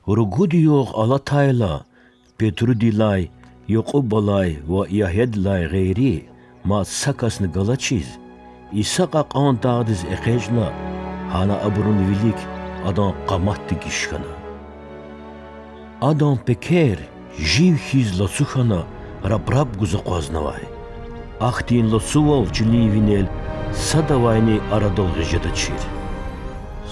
ورگودیوغ آلا تایلا پترودیلای یقوبالای و یهدلای غیری ما سکس نگلا چیز ایساقا قان دادز اقیجلا هانا ابرون ویلیک آدان قامت دیگیشکنا آدان پکر جیو خیز لسوخانا رب گزقوازنوای اختین لسوال جلی وینل sadavayni aradol gıcıda çir.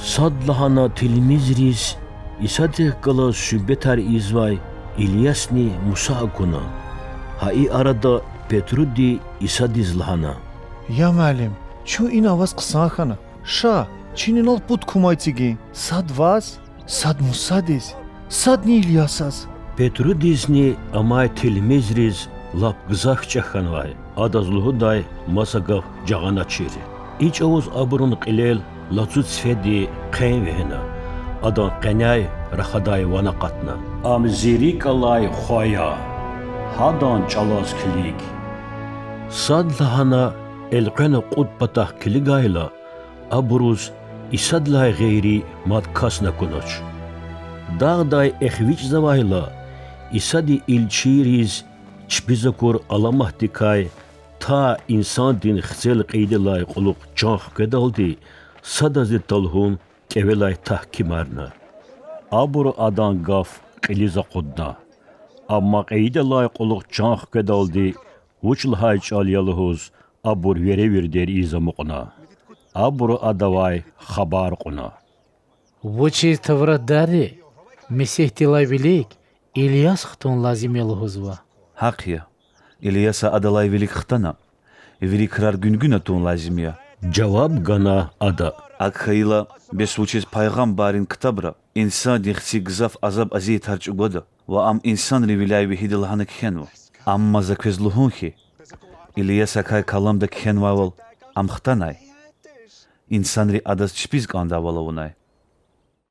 Sadlahana tilmizriz, isadı kala sübetar izvay, İlyasni Musa akuna. Hai arada Petrudi isadizlahana. Ya malim, çu in avaz kısakhana. Şa, çinin al put kumaytigi. Sad vaz, sad musadiz, sad ni İlyasaz. Petrudizni amay tilmizriz, lap gızak çakhanvay. Adazluhu day masagav cağana çiri. İç avuz aburun qilel latsut sfedi qeyn vehna. Adan qenay rahaday vana qatna. Am zirik alay khoya. Hadan çalaz kilik. Sad lahana elqena qutbatah kiligayla. Aburuz isadlay gayri mad kasna kunoç. Dağday ehviç zavayla. İsadi ilçiriz çpizakur alamahtikay ta insan din xzel qeydilay quluq canx kedaldi sadazi talhun kevelay tahkimarna abur adan gaf qiliza qudda amma qeydilay quluq canx kedaldi uçlhay çalyalıhuz abur verevir der izamuqna abur adavay xabar quna Вучи таврадари, месехтилай велик, İlyas xtun lazimyalıhuzva. Hak ya. İlyas'a adalay velik xtana. Velik kırar gün atun lazım ya. cevap gana ada Akhayla besvuçiz paygambarin kitabra. İnsan dixsi gzaf azab aziy tarç ugoda. Ve am insan rivilay vehidil hanak khenva. Amma zakvezluhun ki. İlyas'a kay kalamda khenvaval am xtanay. İnsan ri adas çpiz ganda valavunay.